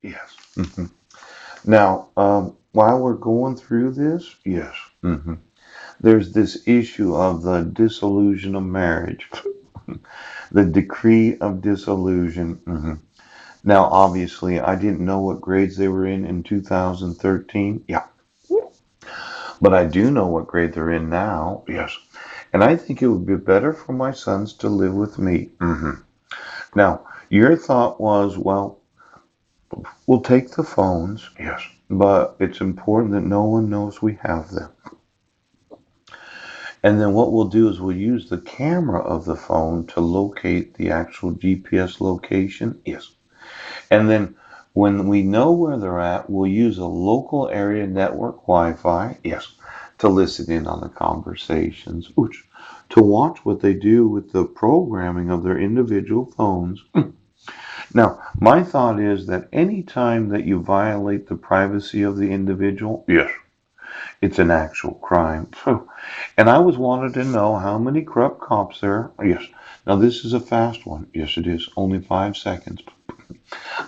Yes. Now, while we're going through this, yes, there's this issue of the dissolution of marriage, the decree of dissolution. Now, obviously, I didn't know what grades they were in 2013. Yeah, but I do know what grade they're in now. Yes. And I think it would be better for my sons to live with me. Now, your thought was, well, we'll take the phones. Yes. But it's important that no one knows we have them. And then what we'll do is we'll use the camera of the phone to locate the actual GPS location. Yes. And then when we know where they're at, we'll use a local area network Wi-Fi. Yes. To listen in on the conversations. Ooch. To watch what they do with the programming of their individual phones. Now, my thought is that any time that you violate the privacy of the individual, yes, it's an actual crime. So, and I was wanted to know how many corrupt cops there are. Yes. Now this is a fast one. Yes, it is. Only 5 seconds.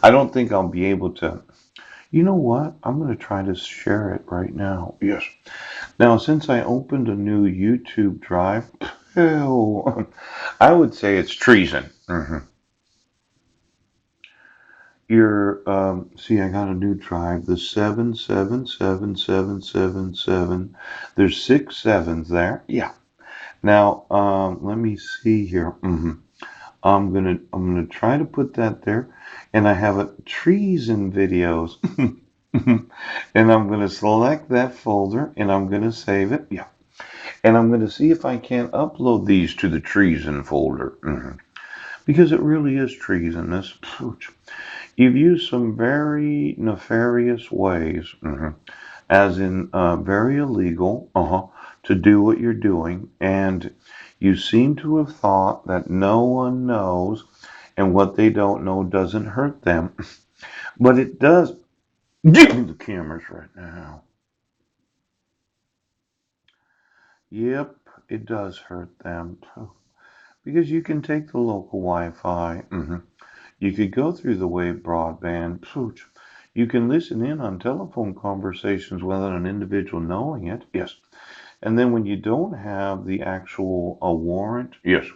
I don't think I'll be able to. You know what? I'm going to try to share it right now. Yes. Now, since I opened a new YouTube drive, ew, I would say it's treason. See, I got a new drive, the 777777. There's 6 sevens there. Yeah. Now, let me see here. I'm gonna try to put that there, and I have a treason videos, and I'm gonna select that folder, and I'm gonna save it. Yeah, and I'm gonna see if I can upload these to the treason folder, because it really is treasonous. You've used some very nefarious ways, as in very illegal, to do what you're doing, and you seem to have thought that no one knows, and what they don't know doesn't hurt them, but it does. Give me the cameras right now. Yep, it does hurt them because you can take the local Wi-Fi. You could go through the wave broadband. You can listen in on telephone conversations without an individual knowing it. Yes. And then when you don't have the actual warrant, yes,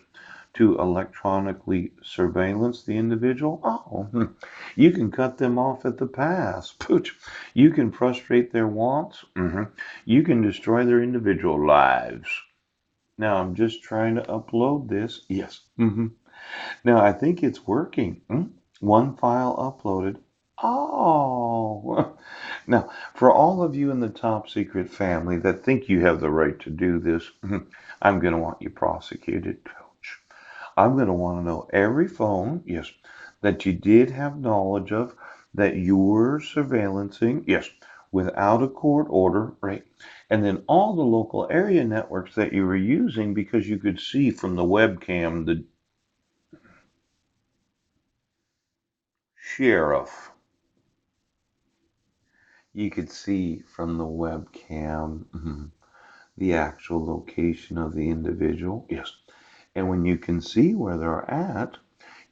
to electronically surveillance the individual, you can cut them off at the pass. Pooch. You can frustrate their wants. You can destroy their individual lives. Now I'm just trying to upload this. Yes. Now I think it's working. One file uploaded. Oh. Now, for all of you in the top secret family that think you have the right to do this, I'm going to want you prosecuted. I'm going to want to know every phone, yes, that you did have knowledge of, that you were surveillancing, yes, without a court order, right? And then all the local area networks that you were using because you could see from the webcam the sheriff. You could see from the webcam the actual location of the individual. Yes. And when you can see where they're at,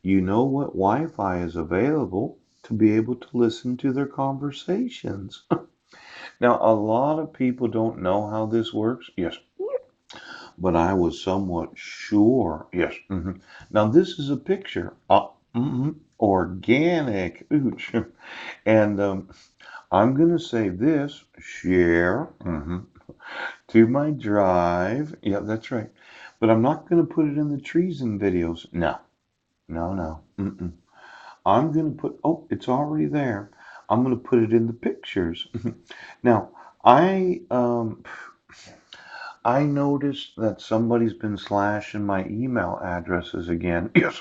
you know what Wi Fi is available to be able to listen to their conversations. Now, a lot of people don't know how this works. Yes. But I was somewhat sure. Yes. Now, this is a picture. Organic. Ooch. And I'm going to save this, share, to my drive. Yeah, that's right. But I'm not going to put it in the treason videos. No, no, no. I'm going to put, oh, it's already there. I'm going to put it in the pictures. Now, I noticed that somebody's been slashing my email addresses again. Yes.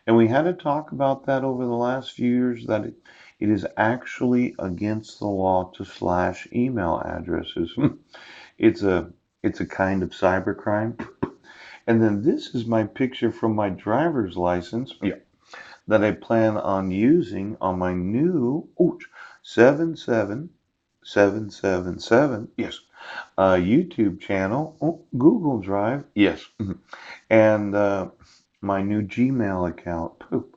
And we had to talk about that over the last few years that it is actually against the law to slash email addresses. It's a it's a kind of cybercrime. And then this is my picture from my driver's license. Yeah. That I plan on using on my new 77777. Yes. YouTube channel. Google Drive. Yes. And my new Gmail account. Poop.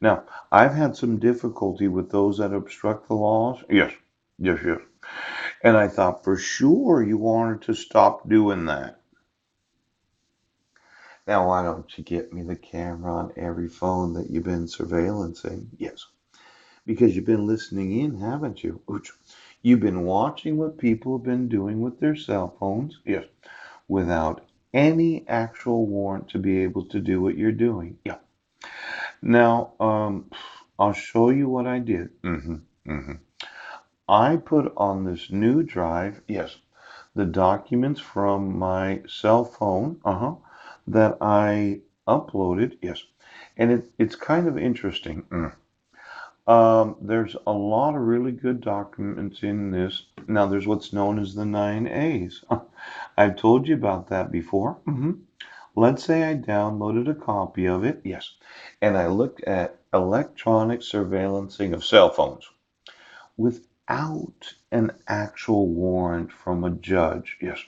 Now, I've had some difficulty with those that obstruct the laws. Yes, yes, yes. And I thought for sure you wanted to stop doing that. Now, why don't you get me the camera on every phone that you've been surveillancing? Yes, because you've been listening in, haven't you? Ooch. You've been watching what people have been doing with their cell phones. Yes, without any actual warrant to be able to do what you're doing. Yeah. Now, I'll show you what I did. Hmm. I put on this new drive, yes, the documents from my cell phone, that I uploaded, yes, and it's kind of interesting. There's a lot of really good documents in this. Now, there's what's known as the 9A's. I've told you about that before. Let's say I downloaded a copy of it, yes, and I looked at electronic surveillancing of cell phones without an actual warrant from a judge. Yes,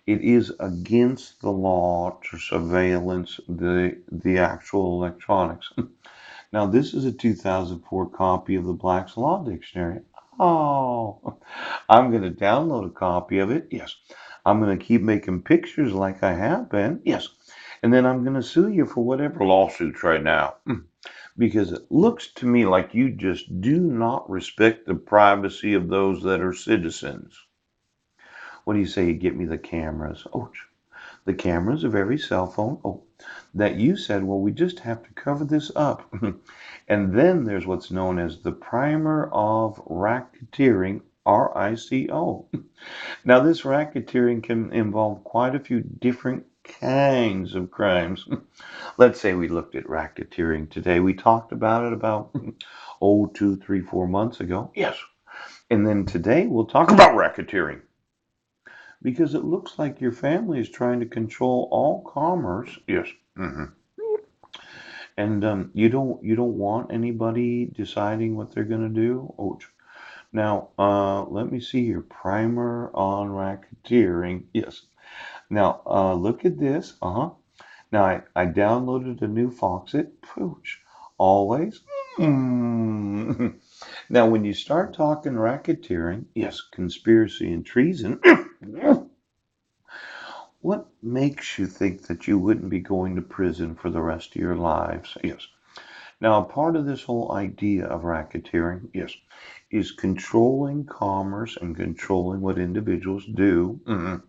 it is against the law to surveillance the actual electronics. Now, this is a 2004 copy of the Black's Law Dictionary. Oh, I'm going to download a copy of it. Yes. I'm going to keep making pictures like I have been. Yes. And then I'm going to sue you for whatever lawsuits right now. Because it looks to me like you just do not respect the privacy of those that are citizens. What do you say you get me the cameras? Oh, the cameras of every cell phone. Oh, that you said, well, we just have to cover this up. And then there's what's known as the primer of racketeering, RICO. Now, this racketeering can involve quite a few different kinds of crimes. Let's say we looked at racketeering today. We talked about it about, 2, 3, 4 months ago. Yes. And then today we'll talk about racketeering because it looks like your family is trying to control all commerce. Yes. Hmm. And you don't want anybody deciding what they're going to do. Oh, now let me see your primer on racketeering. Yes. Now look at this. Now I downloaded a new Foxit. Pooch. Always. Mm. Now when you start talking racketeering, yes, conspiracy and treason. What makes you think that you wouldn't be going to prison for the rest of your lives? Yes. Now, a part of this whole idea of racketeering, yes, is controlling commerce and controlling what individuals do.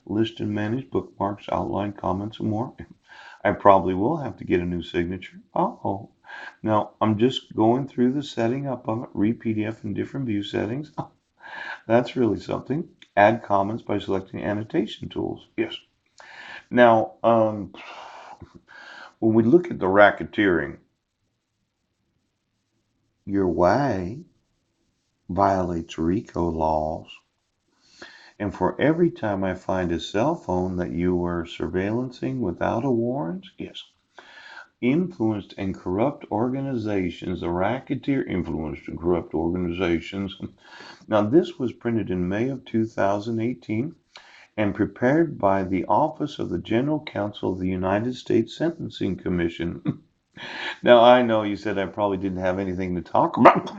List and manage bookmarks, outline comments, and more. I probably will have to get a new signature. Oh, now I'm just going through the setting up of it. Read PDF in different view settings. Oh, that's really something. Add comments by selecting annotation tools. Yes. Now, when we look at the racketeering, your way violates RICO laws. And for every time I find a cell phone that you were surveillancing without a warrant, yes, influenced and corrupt organizations, the racketeer influenced and corrupt organizations. Now, this was printed in May of 2018 and prepared by the Office of the General Counsel of the United States Sentencing Commission. Now, I know you said I probably didn't have anything to talk about.